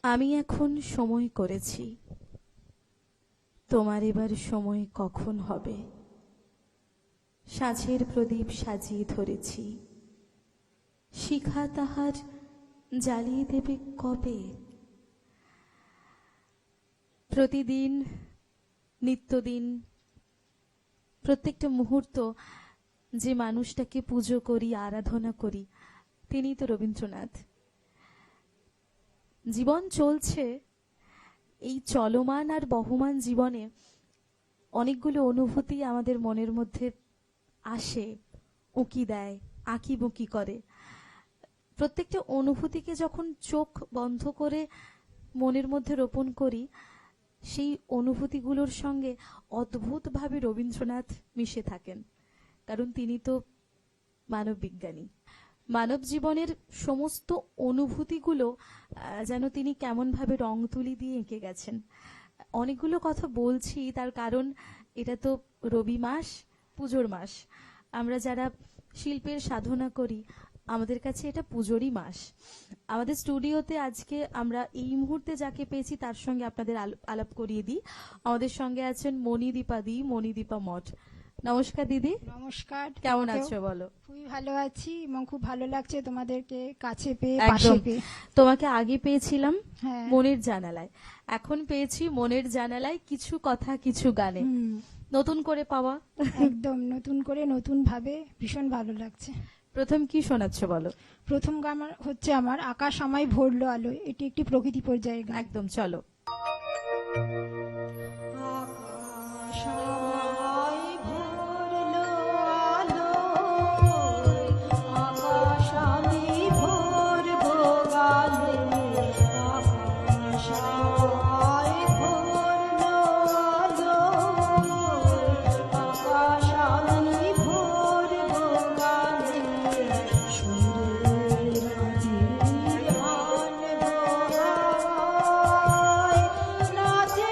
আমি এখন সময় করেছি, তোমার এবার সময় কখন হবে? সাঁঝের প্রদীপ সাজিয়ে ধরেছি, শিখা তাহার জ্বালিয়ে দেবে কবে? প্রতিদিন, নিত্যদিন, প্রত্যেকটা মুহূর্ত যে মানুষটাকে পুজো করি, আরাধনা করি, তিনি তো রবীন্দ্রনাথ। জীবন চলছে, এই চলমান আর বহমান জীবনে অনেকগুলো অনুভূতি আমাদের মনের মধ্যে আসে, উঁকি দেয়, আঁকি বুকি করে। প্রত্যেকটা অনুভূতিকে যখন চোখ বন্ধ করে মনের মধ্যে রোপণ করি, সেই অনুভূতিগুলোর সঙ্গে অদ্ভুতভাবে রবীন্দ্রনাথ মিশে থাকেন, কারণ তিনি তো মানব বিজ্ঞানী। মানব জীবনের সমস্ত অনুভূতিগুলো যেন তিনি কেমনভাবে রং তুলি দিয়ে এঁকে গেছেন। অনেকগুলো কথা বলছি, তার কারণ এটা তো রবি মাস, পুজোর মাস। আমরা যারা শিল্পের সাধনা করি, আমাদের কাছে এটা পুজোরই মাস। আমাদের স্টুডিওতে আজকে আমরা এই মুহূর্তে যাকে পেয়েছি তার সঙ্গে আপনাদের আলাপ করিয়ে দিই। আমাদের সঙ্গে আছেন মণিদীপা দি, মণিদীপা মঠ। নমস্কার দিদি। নমস্কার। কেমন আছো বলো? খুবই ভালো আছি এবং খুব ভালো লাগছে তোমাদেরকে কাছে পেয়ে, পাশে পেয়ে। তোমাকে আগে পেয়েছিলাম হ্যাঁ, মনের জানালায়, এখন পেয়েছি মনের জানালায় কিছু কথা কিছু গানে। নতুন করে পাওয়া, একদম নতুন করে, নতুন ভাবে ভীষণ ভালো লাগছে। প্রথম কি শোনাচ্ছ বলো? প্রথম গান হচ্ছে আমার আকাশ আমায় ভরলো আলোয়। এটি একটি প্রকৃতি পর্যায়ের গান। একদম, চলো। নাচে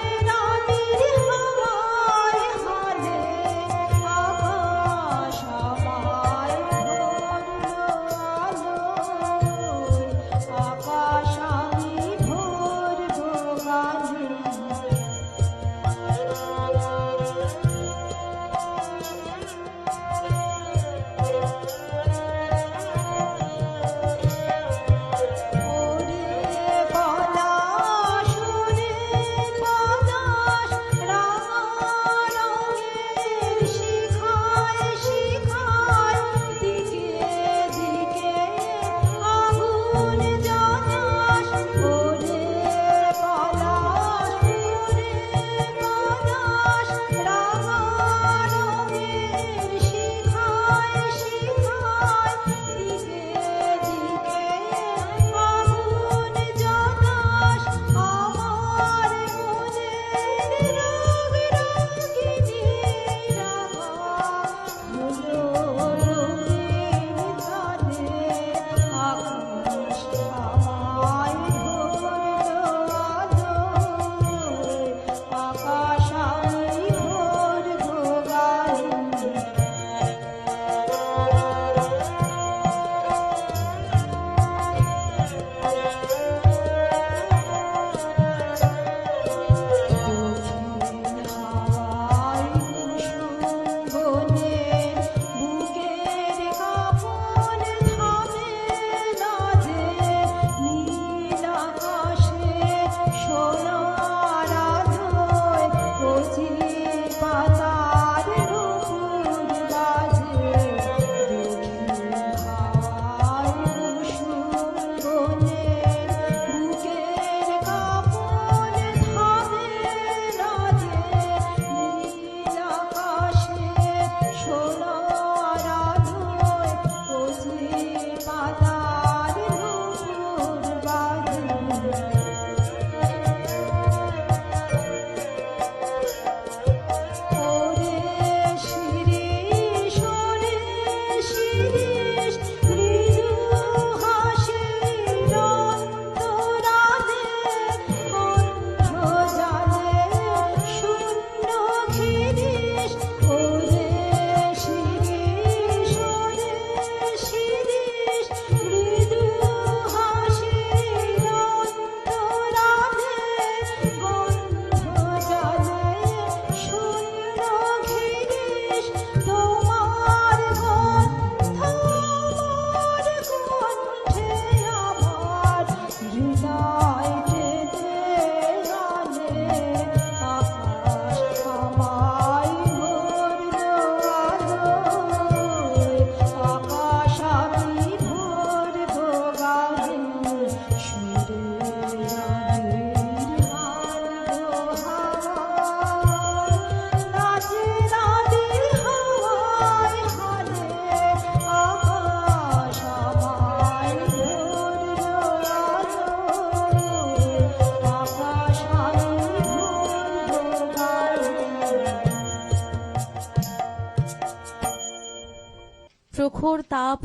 প্রখর তাপ,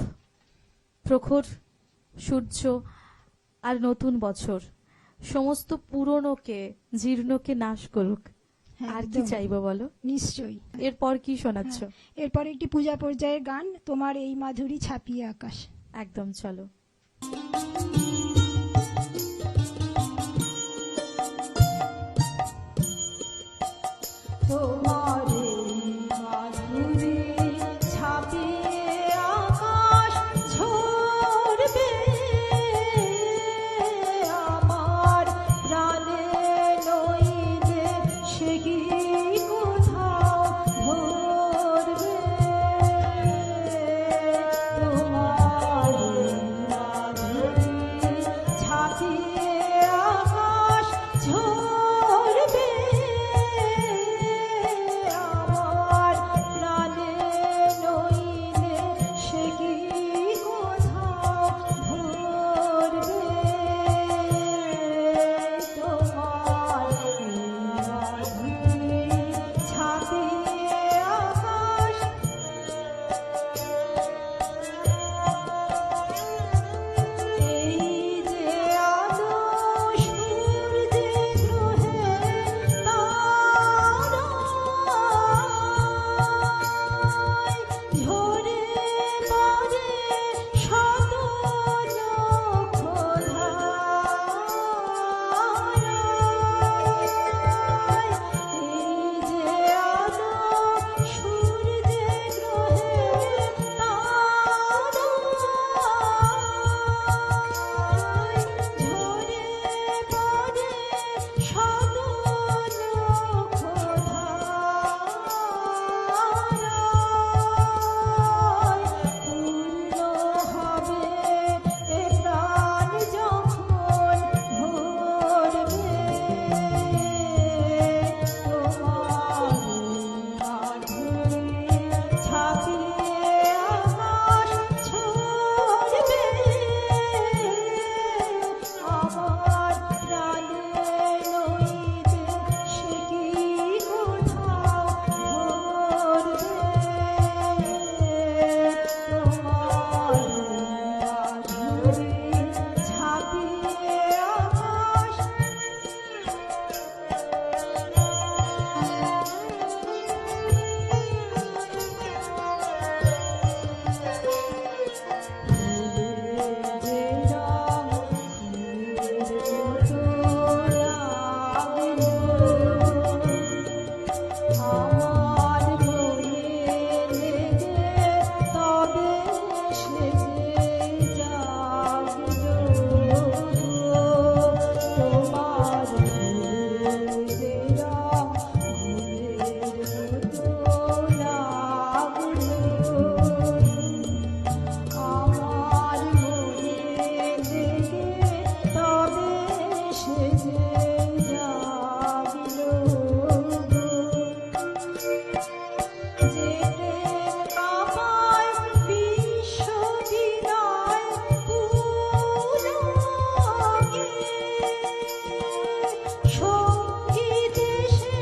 প্রখর সূর্য আর নতুন বছর সমস্ত পুরনোকে, জীর্ণকে নাশ করুক। হ্যাঁ, আর কি একদম। চাইবো বলো? নিশ্চয়ই। এরপর কি শোনাচ্ছ? এরপর একটি পূজা পর্যায়ের গান, তোমার এই মাধুরী ছাপিয়ে আকাশ। একদম, চলো। তোমার এই মাধুরী ছাপিয়ে আকাশ ঝরবে আমার প্রাণে, নইলে সে কি কোথাও ভরবে। তোমার এই মাধুরী ছাপিয়ে আকাশ ঝরবে আমার প্রাণে, নইলে সে কি কোথাও ভরবে। তোমার এই মাধুরী ছাপিয়ে আকাশ, এই যে আলো সূর্যে গ্রহে তারায় ঝরে পড়ে শত নক্ষত্রধারায়। এই যে আলো সূর্যে গ্রহে তারায় ঝরে পড়ে শত নক্ষত্রধারায়। পূর্ণ হবে এ প্রাণ যখন ভরবে। তোমার মাধুরী ছাপিয়ে আকাশ ছড়বে আমার প্রাণে, নইলে সে কি কোথাও ভরবে। তোমার মাধুরী ছাপিয়ে আকাশ, যে রং ফুলের মতো লাগলো আমার বয়ে লেগে, তবে সে জাগলো। তোমার যে রং ফুলের মতো লাগলো আমার মনে লেগে, তবে সে জাগলো। যে প্রেম কামায় বিশ্ববিনয় পুলকে, সঙ্গীতে সে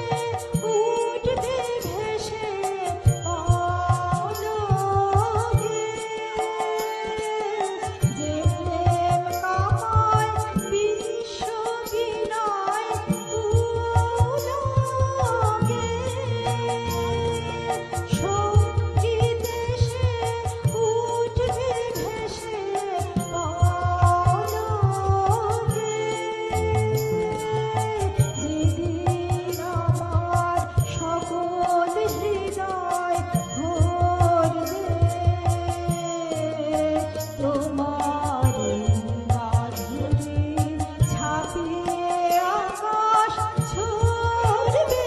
উঠবে ভেসে পলকে। যে প্রেম কামায় বিশ্ববিনয় পুলকে, সঙ্গীতে সে উঠবে ভেসে পলকে। যেদিন আমার সকল হৃদয় ভরবে। তোমার এই মাধুরী ছাপিয়ে আকাশ ছড়বে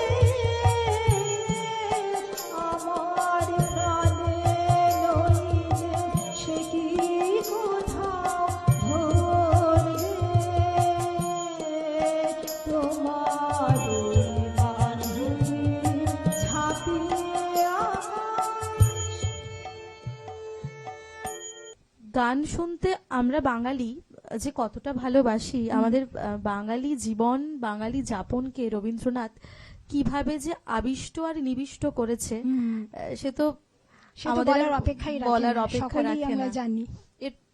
আমার প্রাণে, নইলে সে কি কোথাও ভরবে। তোমার এই মাধুরী ছাপিয়ে আকাশ। গান শুনতে আমরা বাঙালি যে কতটা ভালোবাসি, আমাদের বাঙালি জীবন, বাঙালি যাপনকে রবীন্দ্রনাথ কিভাবে যে আবিষ্ট আর নিবিষ্ট করেছে, সে তো সে তো আমাদের বলার অপেক্ষাই রাখে বলার না, অপেক্ষা সকলেই রাখে আমরা না। জানি।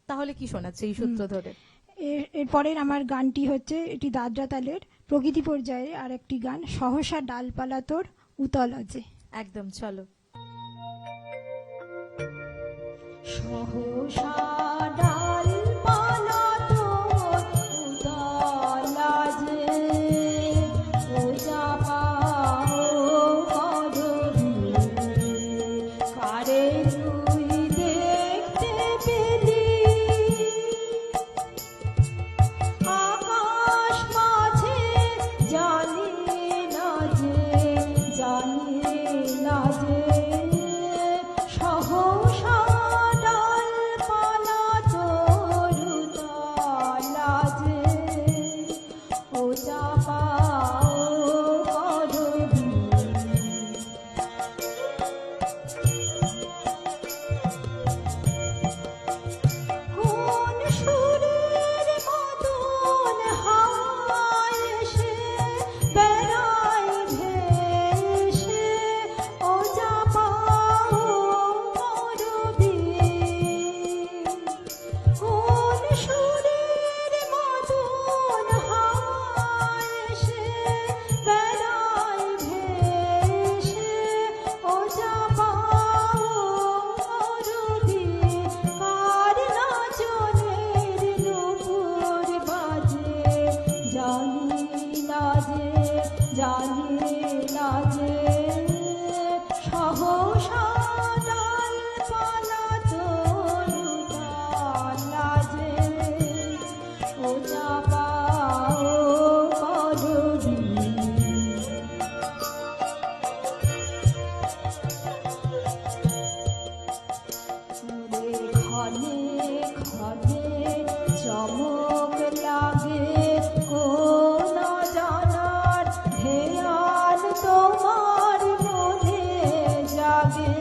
তাহলে কি শোনাচ্ছে এই সূত্র ধরে? এরপরের আমার গানটি হচ্ছে এটি দাদরা তালের প্রকৃতি পর্যায়ে আর একটি গান, সহসা ডালপালা তোর উতল আজে। একদম, চলো। সহসা ডালপালা তোর উতল আজে, ও চাপা ও কদবী, কারে তুই দেখতে পেলি, আকাশ মাঝে জানি না যে, জানি না যে, সহসা ডালপালা তোর উতল আজে, ও চাপা ও কদবী। কোন সুরের মতন হাওয়ায় এসে বেড়ায় ভেসে, ও চাপা ও করবি। কোন সুরের মতন হাওয়ায় এসে বেড়ায় ভেসে, ও চাপা ও করবি। কার নাচনের নূপুর বাজে, জানি না যে, জানি না যে, সহসা ডালপালা তোর উতল আজে, ও চাপা ও করবি। ক্ষণে ক্ষণে চমক লাগে, কোন জানার ধ্যান তোমার মনে জাগে।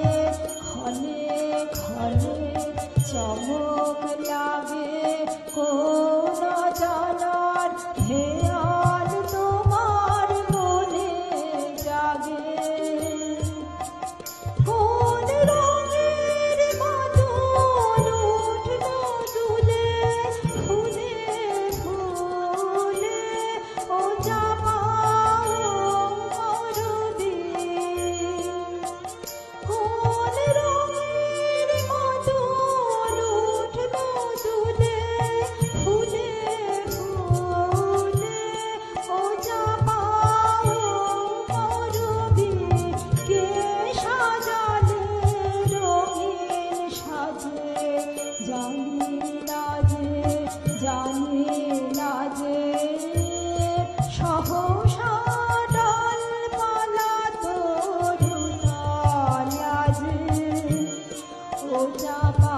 ক্ষণে ক্ষণে চমক লাগে, কোন জানার ধ্যান তোমার মনে জাগে। কোন রঙের মতন উঠলো দুলে ফুলে ফুলে, ও চাপা ও করবি। কোন রঙের মতন উঠলো দুলে ফুলে ফুলে, ও চাপা ও করবি। কে সাজালে রঙিন সাজে, জানি না যে, জানি না যে, সহসা ডালপালা তোর উতল আজে, ও চাপা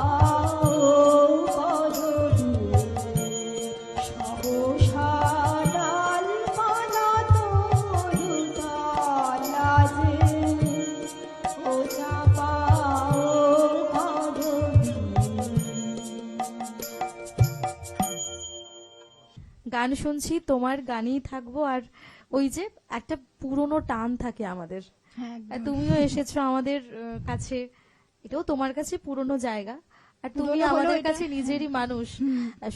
ও করবি। সহসা ডালপালা তোর উতল আজে, ও চাপা ও করবি। গান শুনছি, তোমার গানেই থাকবো। আর ওই যে একটা পুরনো টান থাকে আমাদের, হ্যাঁ, আর তুমিও এসেছো আমাদের কাছে, এটাও তোমার কাছে পুরনো জায়গা, আর তুমি পুরনো হলেও আমাদের এটা- কাছে নিজেরই মানুষ।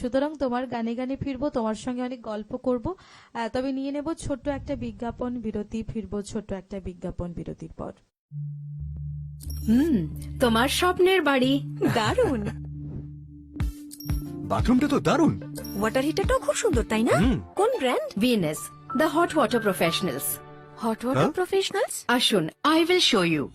সুতরাং তোমার গানে গানে ফিরবো, তোমার সঙ্গে অনেক গল্প করব। তবে নিয়ে নেব ছোট্ট একটা বিজ্ঞাপন বিরতি, ফিরবো ছোট্ট একটা বিজ্ঞাপন বিরতির পর। তোমার স্বপ্নের বাড়ি দারুণ। বাথরুমটা তো দারুণ। ওয়াটার হিটারটাও খুব সুন্দর, তাই না? কোন brand? Venus, the hot water professionals. Hot water হ্যাঁ? প্রফেশনালস, আসুন, I will show you.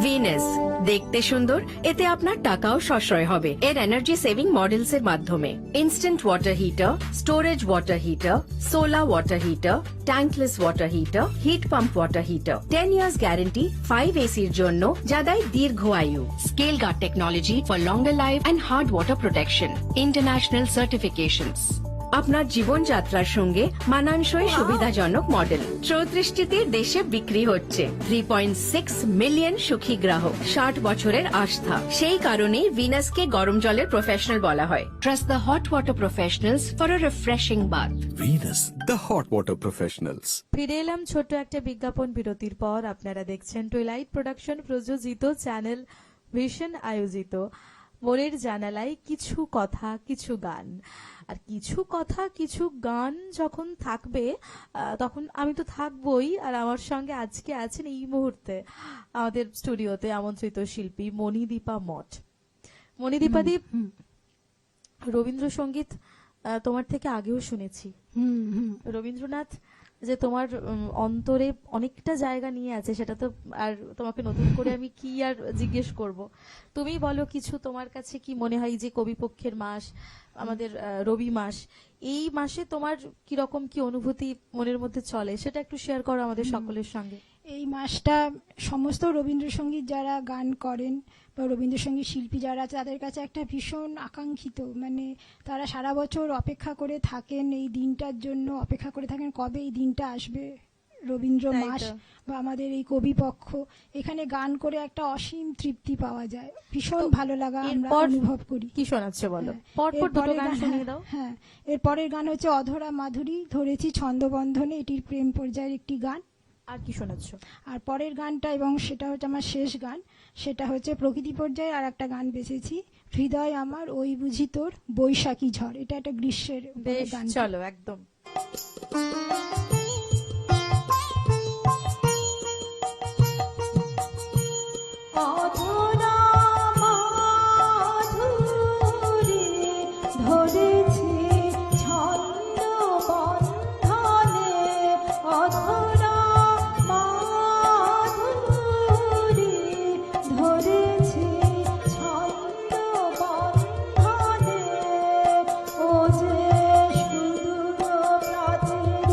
Venus দেখতে সুন্দর, এতে আপনার টাকাও সাশ্রয় হবে। এর এনার্জি সেভিং মডেলস এর মাধ্যমে instant water heater, storage water heater, solar water heater, tankless water heater, heat pump water heater, 10 years guarantee, 5 এসির জন্য যা দেয় দীর্ঘ আয়ু। Scale guard technology for longer life and hard water protection, international certifications. আপনার জীবনযাত্রার সঙ্গে মানানসই সুবিধাজনক মডেল। 34টিতে দেশে বিক্রি হচ্ছে। 3.6 মিলিয়ন সুখী গ্রাহক, 60 বছরের আস্থা। সেই কারণেই ভিনাসকে গরম জলের প্রফেশনাল বলা হয়। Trust the hot water professionals for a refreshing bath. Venus, the hot water professionals. ফিরে এলাম ছোট্ট একটা বিজ্ঞাপন বিরতির পর। আপনারা দেখছেন টুইলাইট প্রোডাকশন প্রযোজিত চ্যানেল ভিশন আয়োজিত মনের জানালায় কিছু কথা কিছু গান। আর কিছু কথা কিছু গান যখন থাকবে তখন আমি তো থাকবই। আর আমার সঙ্গে আজকে আছেন এই মুহূর্তে আমাদের স্টুডিওতে আমন্ত্রিত শিল্পী মণিদীপা মঠ। মণিদীপাদি, রবীন্দ্রসঙ্গীত তোমার থেকে আগেও শুনেছি। রবীন্দ্রনাথ যে তোমার অন্তরে অনেকটা জায়গা নিয়ে আছে, সেটা তো আর তোমাকে নতুন করে আমি কি আর জিজ্ঞেস করব। তুমি বলো কিছু, তোমার কাছে কি মনে হয় যে কবিপক্ষের মাস, আমাদের রবি মাস, এই মাসে তোমার কিরকম কি অনুভূতি মনের মধ্যে চলে, সেটা একটু শেয়ার করো আমাদের সকলের সঙ্গে। এই মাসটা সমস্ত রবীন্দ্রসঙ্গীত যারা গান করেন বা রবীন্দ্রসঙ্গীত শিল্পী যারা আছে তাদের কাছে একটা ভীষণ আকাঙ্ক্ষিত, মানে তারা সারা বছর অপেক্ষা করে থাকেন এই দিনটার জন্য, অপেক্ষা করে থাকেন কবে এই দিনটা আসবে, রবীন্দ্র তাই মাস তো। বা আমাদের এই কবিপক্ষ। এখানে গান করে একটা অসীম তৃপ্তি পাওয়া যায়, ভীষণ তো ভালো লাগা আমরা এরপর অনুভব করি। কি শোনাচ্ছ বলো, হ্যাঁ, পরপর দুটো এরপরের গান গান- শুনিয়ে দাও। হ্যাঁ, এর পরের গান হচ্ছে অধরা মাধুরী ধরেছি ছন্দবন্ধনে, এটির প্রেম পর্যায়ের একটি গান। আর কি শোনাচ্ছ? আর পরের গানটা, এবং সেটা হচ্ছে আমার শেষ গান, সেটা হচ্ছে প্রকৃতি পর্যায়ে আর একটা গান বেছেছি, হৃদয় আমার ওই বুঝি তোর বৈশাখী ঝড়। এটা একটা গ্রীষ্মের উপরে বেশ, গান। চলো একদম। অধরা মাধুরী ধরেছি ছন্দবন্ধনে, অধরা মাধুরী ধরেছি ছন্দবন্ধনে, ও যে সুদূর প্রাতের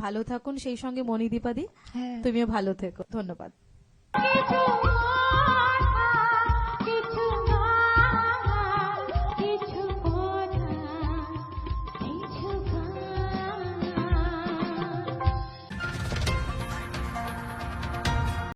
ভালো থাকুন, সেই সঙ্গে মণিদীপাদি হ্যাঁ তুমিও ভালো থেকো। ধন্যবাদ।